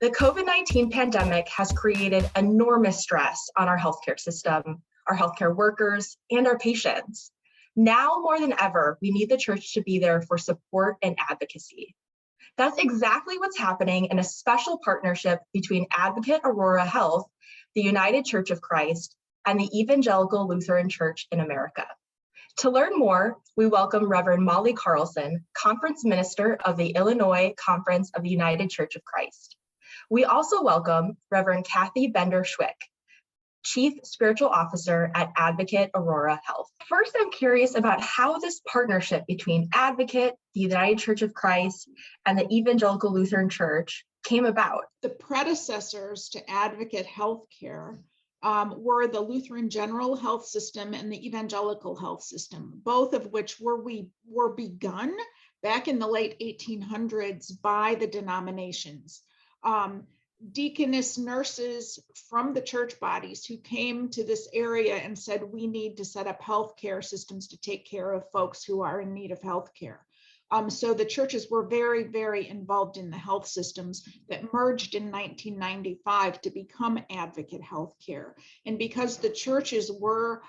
The COVID-19 pandemic has created enormous stress on our healthcare system, our healthcare workers, and our patients. Now more than ever, we need the church to be there for support and advocacy. That's exactly what's happening in a special partnership between Advocate Aurora Health, the United Church of Christ, and the Evangelical Lutheran Church in America. To learn more, we welcome Reverend Molly Carlson, Conference Minister of the Illinois Conference of the United Church of Christ. We also welcome Reverend Kathy Bender-Schwich, Chief Spiritual Officer at Advocate Aurora Health. First, I'm curious about how this partnership between Advocate, the United Church of Christ, and the Evangelical Lutheran Church came about. The predecessors to Advocate Healthcare were the Lutheran General Health System and the Evangelical Health System, both of which were begun back in the late 1800s by the denominations. Deaconess nurses from the church bodies who came to this area and said, we need to set up healthcare systems to take care of folks who are in need of healthcare. So the churches were very, very involved in the health systems that merged in 1995 to become Advocate Healthcare. And because the churches were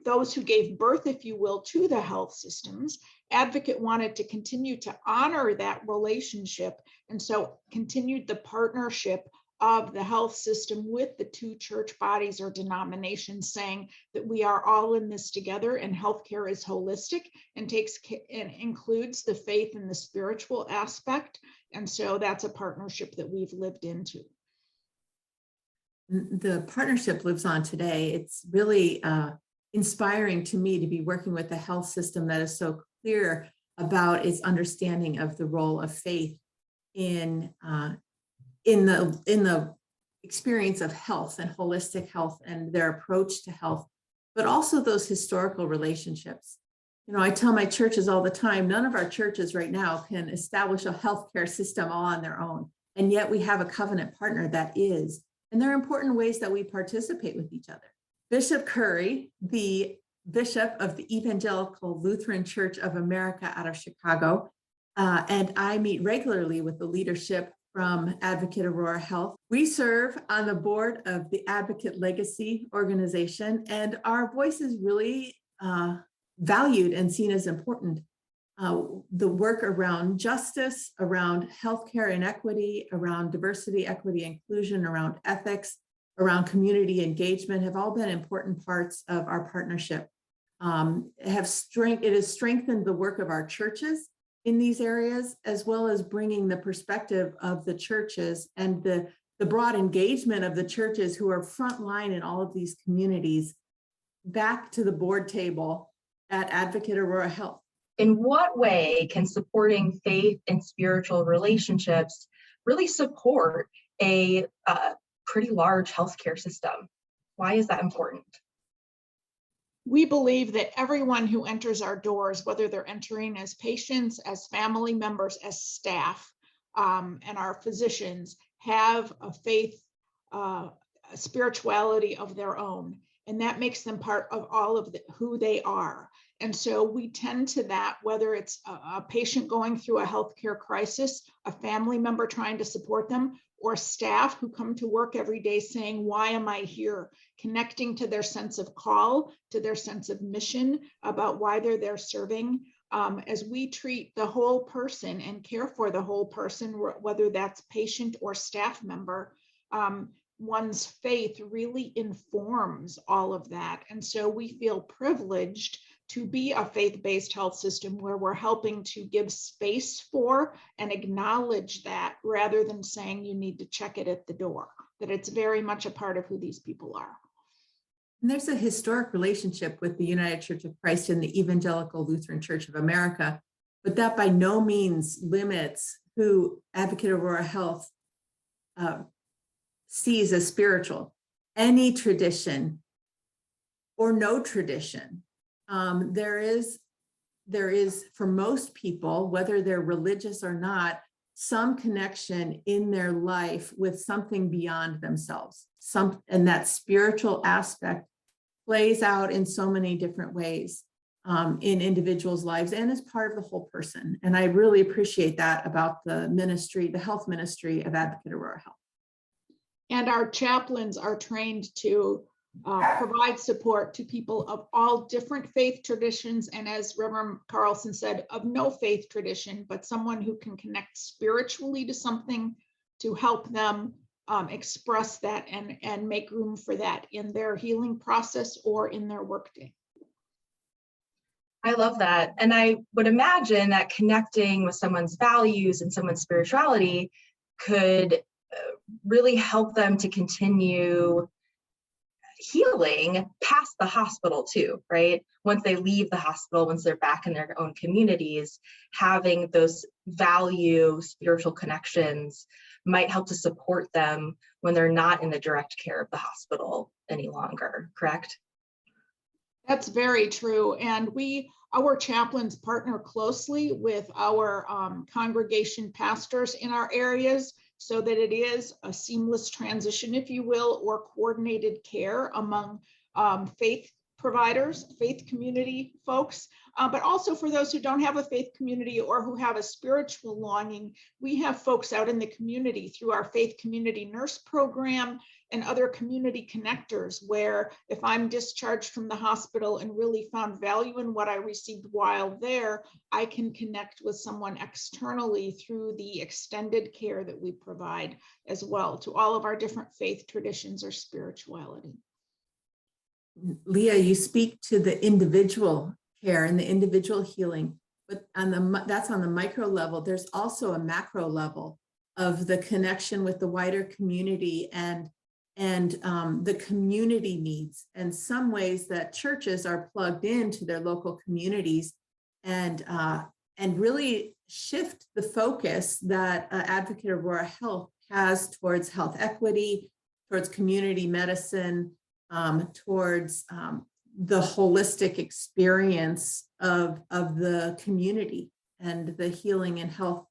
those who gave birth, if you will, to the health systems, Advocate wanted to continue to honor that relationship, and so continued the partnership of the health system with the two church bodies or denominations, saying that we are all in this together, and healthcare is holistic and includes the faith and the spiritual aspect. And so that's a partnership that we've lived into. The partnership lives on today. It's really inspiring to me to be working with a health system that is so clear about its understanding of the role of faith in the experience of health and holistic health and their approach to health, but also those historical relationships. You know, I tell my churches all the time, none of our churches right now can establish a healthcare system all on their own, and yet we have a covenant partner that is. And there are important ways that we participate with each other. Bishop Curry, the bishop of the Evangelical Lutheran Church of America out of Chicago, and I meet regularly with the leadership from Advocate Aurora Health. We serve on the board of the Advocate Legacy organization, and our voice is really valued and seen as important. The work around justice, around healthcare inequity, around diversity, equity, inclusion, around ethics, around community engagement have all been important parts of our partnership. It has strengthened the work of our churches in these areas, as well as bringing the perspective of the churches and the broad engagement of the churches who are frontline in all of these communities back to the board table at Advocate Aurora Health. In what way can supporting faith and spiritual relationships really support a pretty large healthcare system? Why is that important? We believe that everyone who enters our doors, whether they're entering as patients, as family members, as staff, and our physicians, have a faith, a spirituality of their own. And that makes them part of all of who they are. And so we tend to that, whether it's a patient going through a healthcare crisis, a family member trying to support them, or staff who come to work every day saying, why am I here? Connecting to their sense of call, to their sense of mission about why they're there serving. As we treat the whole person and care for the whole person, whether that's patient or staff member, one's faith really informs all of that. And so we feel privileged to be a faith-based health system where we're helping to give space for and acknowledge that, rather than saying you need to check it at the door, that it's very much a part of who these people are. And there's a historic relationship with the United Church of Christ and the Evangelical Lutheran Church of America, but that by no means limits who Advocate Aurora Health sees as spiritual. Any tradition or no tradition, there is for most people, whether they're religious or not, some connection in their life with something beyond themselves. And that spiritual aspect plays out in so many different ways. in individuals' lives and as part of the whole person. And I really appreciate that about the ministry, the health ministry of Advocate Aurora Health. And our chaplains are trained to provide support to people of all different faith traditions. And as Reverend Carlson said, of no faith tradition, but someone who can connect spiritually to something to help them express that and make room for that in their healing process or in their workday. I love that. And I would imagine that connecting with someone's values and someone's spirituality could really help them to continue healing past the hospital too, right? Once they leave the hospital, once they're back in their own communities, having those value spiritual connections might help to support them when they're not in the direct care of the hospital any longer, correct? That's very true. And our chaplains partner closely with our congregation pastors in our areas so that it is a seamless transition, if you will, or coordinated care among faith providers, faith community folks, but also for those who don't have a faith community or who have a spiritual longing. We have folks out in the community through our faith community nurse program and other community connectors, where if I'm discharged from the hospital and really found value in what I received while there, I can connect with someone externally through the extended care that we provide as well to all of our different faith traditions or spirituality. Leah, you speak to the individual care and the individual healing, but that's on the micro level. There's also a macro level of the connection with the wider community and the community needs, and some ways that churches are plugged into their local communities and really shift the focus that Advocate Aurora Health has towards health equity, towards community medicine, towards the holistic experience of the community and the healing and health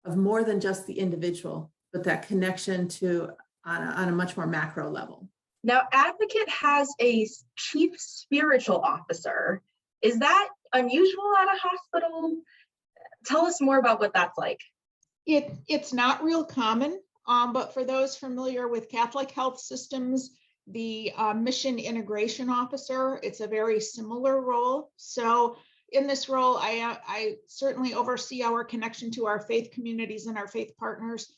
of more than just the individual, but that connection to on a much more macro level. Now, Advocate has a chief spiritual officer. Is that unusual at a hospital? Tell us more about what that's like. It's not real common, but for those familiar with Catholic health systems, the mission integration officer, it's a very similar role. So in this role, I certainly oversee our connection to our faith communities and our faith partners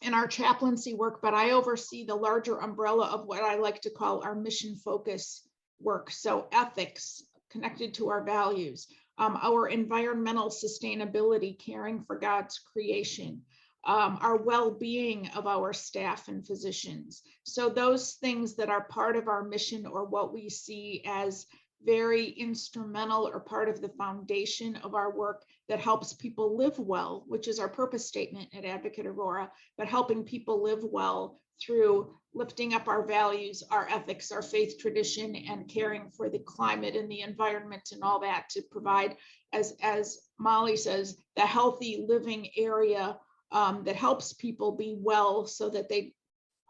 in our chaplaincy work, but I oversee the larger umbrella of what I like to call our mission focus work. So ethics connected to our values, our environmental sustainability, caring for God's creation, our well-being of our staff and physicians. So those things that are part of our mission or what we see as very instrumental or part of the foundation of our work that helps people live well, which is our purpose statement at Advocate Aurora, but helping people live well through lifting up our values, our ethics, our faith tradition, and caring for the climate and the environment and all that to provide, as Molly says, the healthy living area that helps people be well so that they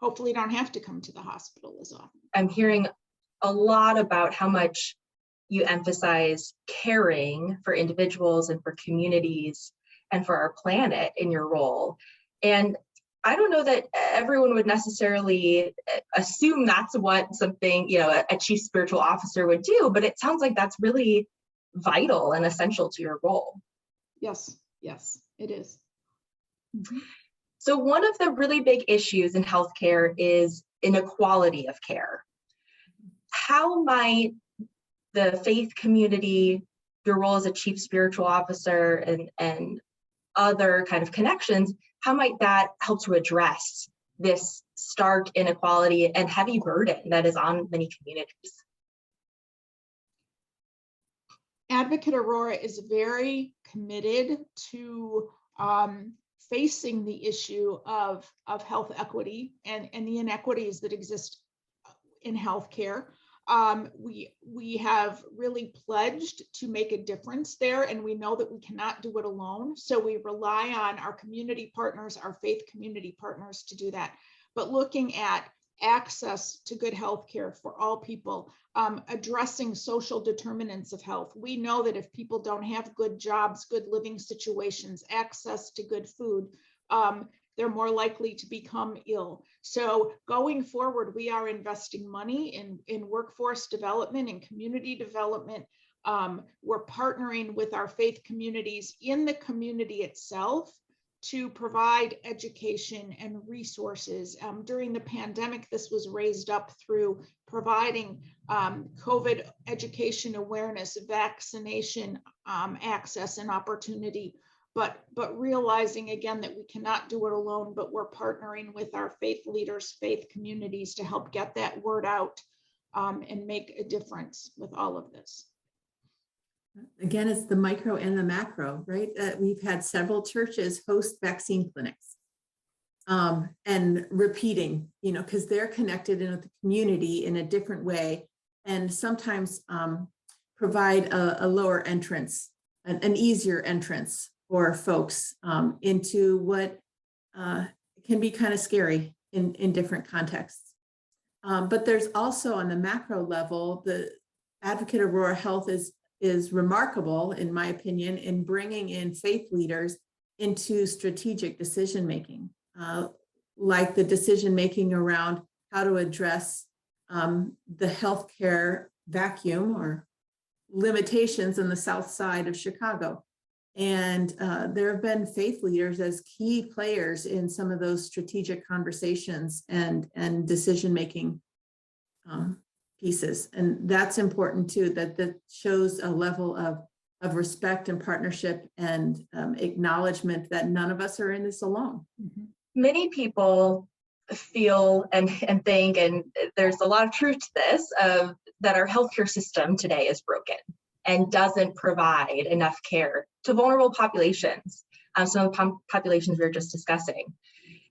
hopefully don't have to come to the hospital as often. I'm hearing a lot about how much you emphasize caring for individuals and for communities and for our planet in your role. And I don't know that everyone would necessarily assume that's what something, a chief spiritual officer would do, but it sounds like that's really vital and essential to your role. Yes, it is. Mm-hmm. So one of the really big issues in healthcare is inequality of care. How might the faith community, your role as a chief spiritual officer and other kind of connections, how might that help to address this stark inequality and heavy burden that is on many communities? Advocate Aurora is very committed to facing the issue of health equity and the inequities that exist in healthcare. We have really pledged to make a difference there, and we know that we cannot do it alone. So we rely on our community partners, our faith community partners to do that. But looking at access to good health care for all people, addressing social determinants of health. We know that if people don't have good jobs, good living situations, access to good food, they're more likely to become ill. So going forward, we are investing money in workforce development and community development. We're partnering with our faith communities in the community itself to provide education and resources. During the pandemic, this was raised up through providing COVID education awareness, vaccination access and opportunity, but realizing again that we cannot do it alone, but we're partnering with our faith leaders, faith communities to help get that word out and make a difference with all of this. Again, it's the micro and the macro, right? We've had several churches host vaccine clinics and repeating, because they're connected in with the community in a different way, and sometimes provide a lower entrance, an easier entrance for folks into what can be kind of scary in different contexts. But there's also on the macro level, the Advocate Aurora Health is remarkable, in my opinion, in bringing in faith leaders into strategic decision-making, like the decision-making around how to address the healthcare vacuum or limitations in the south side of Chicago. And there have been faith leaders as key players in some of those strategic conversations and decision-making pieces. And that's important too, that shows a level of respect and partnership and acknowledgement that none of us are in this alone. Mm-hmm. Many people feel and think, and there's a lot of truth to this, that our healthcare system today is broken and doesn't provide enough care to vulnerable populations, some of the populations we were just discussing.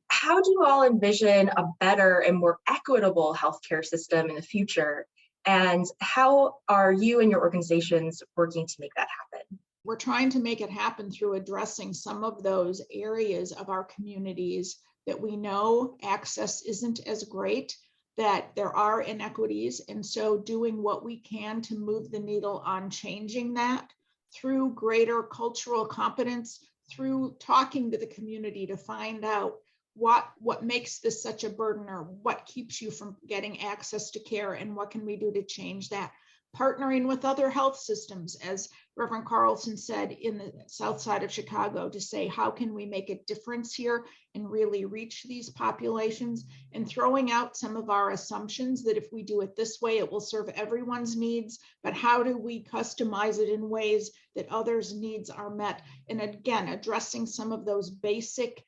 How do you all envision a better and more equitable healthcare system in the future? And how are you and your organizations working to make that happen? We're trying to make it happen through addressing some of those areas of our communities that we know access isn't as great, that there are inequities. And so doing what we can to move the needle on changing that through greater cultural competence, through talking to the community to find out what makes this such a burden, or what keeps you from getting access to care, and what can we do to change that. Partnering with other health systems, as Reverend Carlson said, in the south side of Chicago, to say, how can we make a difference here and really reach these populations, and throwing out some of our assumptions that if we do it this way, it will serve everyone's needs, but how do we customize it in ways that others' needs are met? And again, addressing some of those basic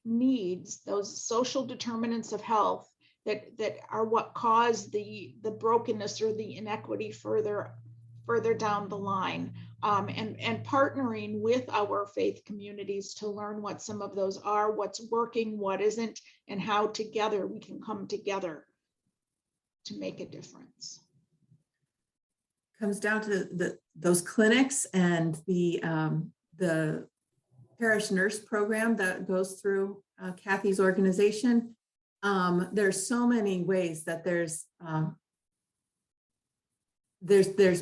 needs, those social determinants of health that are what cause the brokenness or the inequity further down the line, and partnering with our faith communities to learn what some of those are, what's working, what isn't, and how together we can come together to make a difference. Comes down to those clinics and the parish nurse program that goes through Kathy's organization. There's so many ways that there's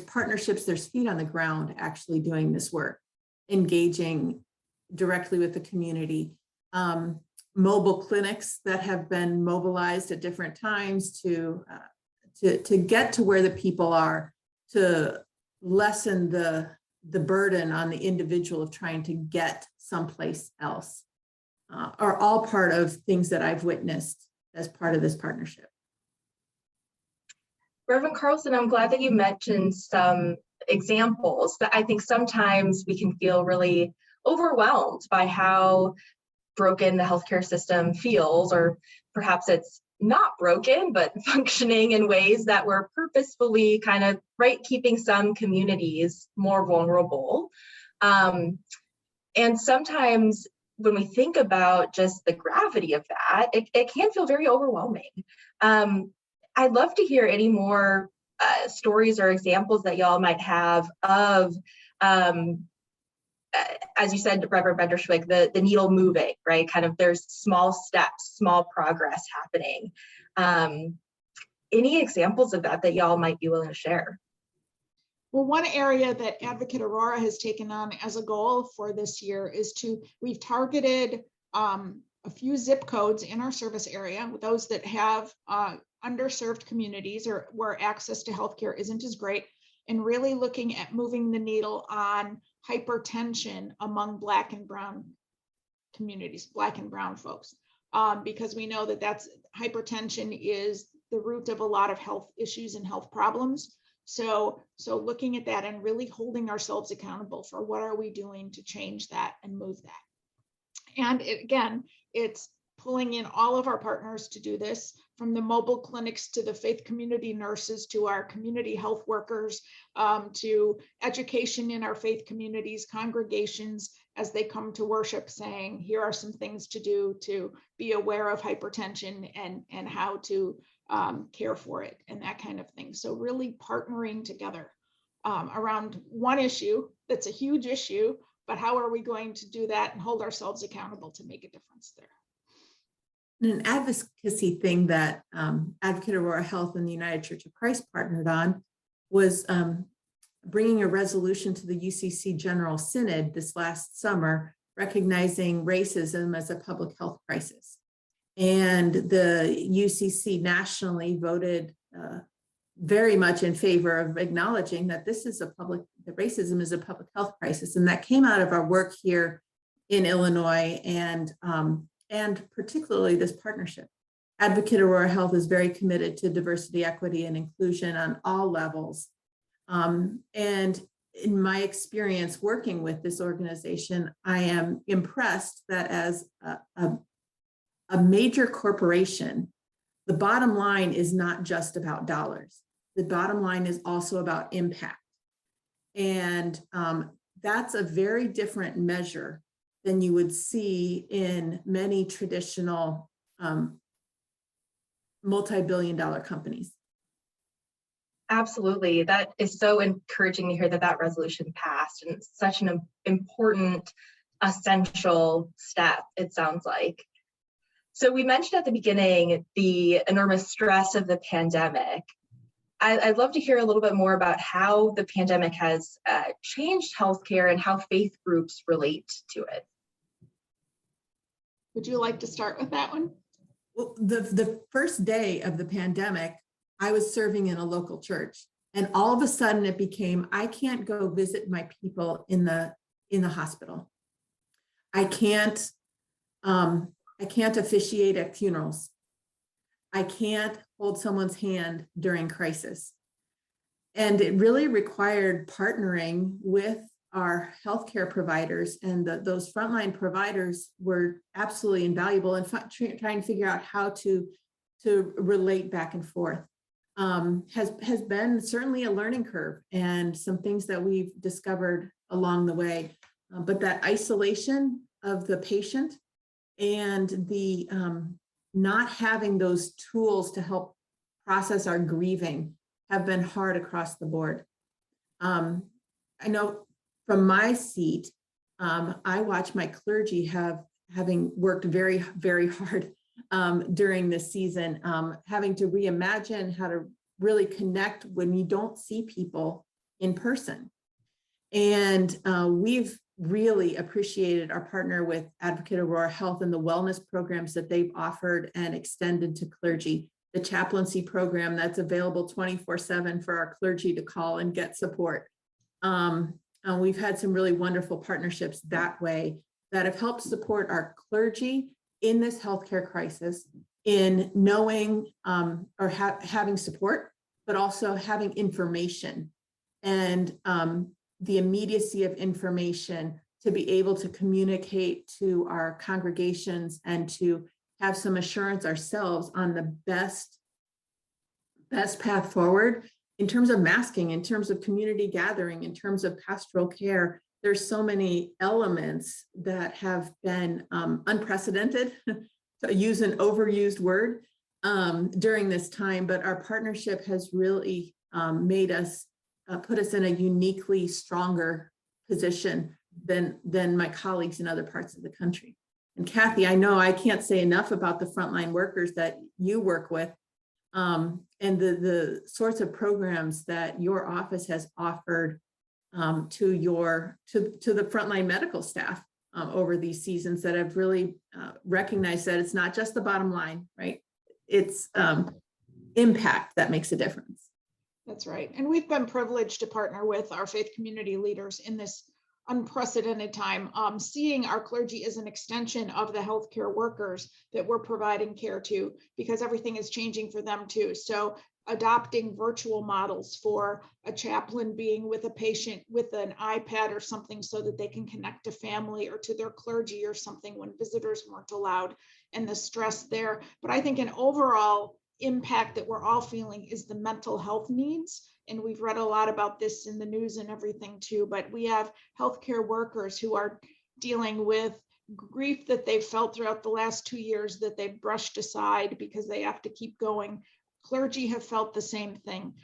partnerships, there's feet on the ground actually doing this work, engaging directly with the community. Mobile clinics that have been mobilized at different times to get to where the people are, to lessen the burden on the individual of trying to get someplace else, are all part of things that I've witnessed as part of this partnership. Reverend Carlson, I'm glad that you mentioned some examples, that I think sometimes we can feel really overwhelmed by how broken the healthcare system feels, or perhaps it's not broken, but functioning in ways that were purposefully kind of keeping some communities more vulnerable. And sometimes when we think about just the gravity of that, it can feel very overwhelming. I'd love to hear any more stories or examples that y'all might have of, as you said, Reverend Bender-Schwich, the needle moving, right? Kind of there's small steps, small progress happening. Any examples of that y'all might be willing to share? Well, one area that Advocate Aurora has taken on as a goal for this year is we've targeted a few zip codes in our service area, those that have underserved communities or where access to healthcare isn't as great, and really looking at moving the needle on hypertension among Black and Brown communities, Black and Brown folks, because we know that hypertension is the root of a lot of health issues and health problems. So looking at that and really holding ourselves accountable for what are we doing to change that and move that. And again, it's pulling in all of our partners to do this, from the mobile clinics to the faith community nurses to our community health workers, to education in our faith communities, congregations, as they come to worship, saying, here are some things to do to be aware of hypertension and how to care for it and that kind of thing. So really partnering together around one issue that's a huge issue, but how are we going to do that and hold ourselves accountable to make a difference there? An advocacy thing that Advocate Aurora Health and the United Church of Christ partnered on was bringing a resolution to the UCC General Synod this last summer, recognizing racism as a public health crisis. And the UCC nationally voted very much in favor of acknowledging that that racism is a public health crisis. And that came out of our work here in Illinois and particularly this partnership. Advocate Aurora Health is very committed to diversity, equity, and inclusion on all levels. And in my experience working with this organization, I am impressed that as a major corporation, the bottom line is not just about dollars. The bottom line is also about impact. And that's a very different measure than you would see in many traditional multi-billion-dollar companies. Absolutely. That is so encouraging to hear that resolution passed, and it's such an important, essential step, it sounds like. So we mentioned at the beginning the enormous stress of the pandemic. I'd love to hear a little bit more about how the pandemic has changed healthcare and how faith groups relate to it. Would you like to start with that one? Well, the first day of the pandemic, I was serving in a local church, and all of a sudden it became, I can't go visit my people in the hospital. I can't officiate at funerals. I can't hold someone's hand during crisis. And it really required partnering with our healthcare providers, and those frontline providers were absolutely invaluable in trying to figure out how to relate back and forth. Has been certainly a learning curve and some things that we've discovered along the way. But that isolation of the patient and the not having those tools to help process our grieving have been hard across the board. I know from my seat, I watch my clergy having worked very, very hard during this season, having to reimagine how to really connect when you don't see people in person. And we've really appreciated our partner with Advocate Aurora Health and the wellness programs that they've offered and extended to clergy. The chaplaincy program that's available 24/7 for our clergy to call and get support. We've had some really wonderful partnerships that way that have helped support our clergy in this healthcare crisis in knowing or having support, but also having information and the immediacy of information to be able to communicate to our congregations and to have some assurance ourselves on the best path forward in terms of masking, in terms of community gathering, in terms of pastoral care. There's so many elements that have been unprecedented, to use an overused word, during this time, but our partnership has really made us, put us in a uniquely stronger position than my colleagues in other parts of the country. And Kathy, I know I can't say enough about the frontline workers that you work with and the sorts of programs that your office has offered to the frontline medical staff over these seasons that have really recognized that it's not just the bottom line, right? It's impact that makes a difference. That's right. And we've been privileged to partner with our faith community leaders in this unprecedented time, seeing our clergy as an extension of the healthcare workers that we're providing care to, because everything is changing for them too. So adopting virtual models for a chaplain being with a patient with an iPad or something so that they can connect to family or to their clergy or something when visitors weren't allowed, and the stress there. But I think an overall impact that we're all feeling is the mental health needs. And we've read a lot about this in the news and everything too, but we have healthcare workers who are dealing with grief that they've felt throughout the last 2 years that they've brushed aside because they have to keep going. Clergy have felt the same thing.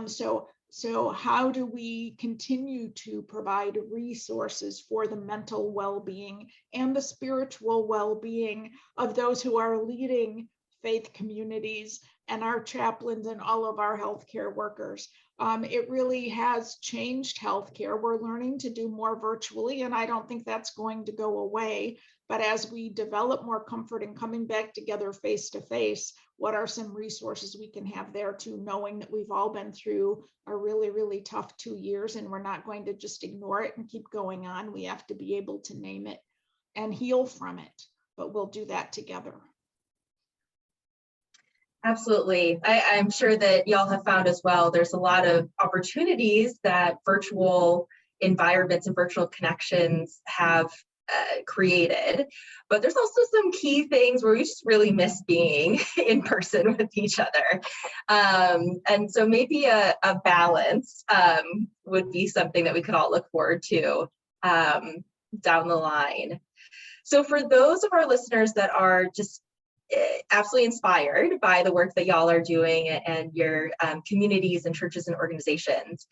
So how do we continue to provide resources for the mental well-being and the spiritual well-being of those who are leading faith communities and our chaplains and all of our healthcare workers? It really has changed healthcare. We're learning to do more virtually, and I don't think that's going to go away. But as we develop more comfort in coming back together face to face, what are some resources we can have there too, knowing that we've all been through a really, really tough 2 years, and we're not going to just ignore it and keep going on. We have to be able to name it and heal from it, but we'll do that together. Absolutely. I'm sure that y'all have found as well, there's a lot of opportunities that virtual environments and virtual connections have created, but there's also some key things where we just really miss being in person with each other. And so maybe a balance would be something that we could all look forward to down the line. So for those of our listeners that are just absolutely inspired by the work that y'all are doing and your communities and churches and organizations,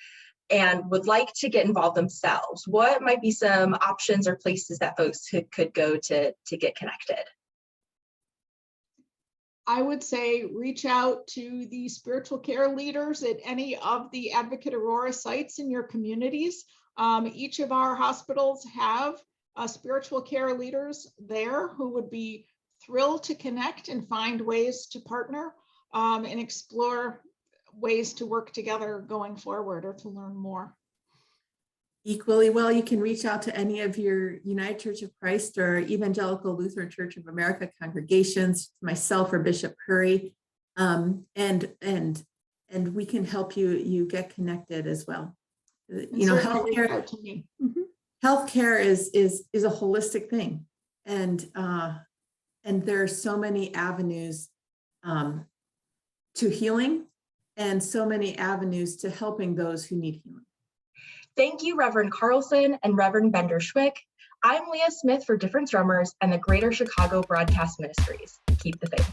and would like to get involved themselves, what might be some options or places that folks could go to get connected? I would say reach out to the spiritual care leaders at any of the Advocate Aurora sites in your communities. Each of our hospitals have spiritual care leaders there who would be thrilled to connect and find ways to partner and explore ways to work together going forward or to learn more. Equally well, you can reach out to any of your United Church of Christ or Evangelical Lutheran Church of America congregations, myself or Bishop Curry, and we can help you get connected as well. You know, healthcare is a holistic thing, and there are so many avenues to healing and so many avenues to helping those who need healing. Thank you, Reverend Carlson and Reverend Bender-Schwich. I'm Leah Smith for Difference Drummers and the Greater Chicago Broadcast Ministries. Keep the faith.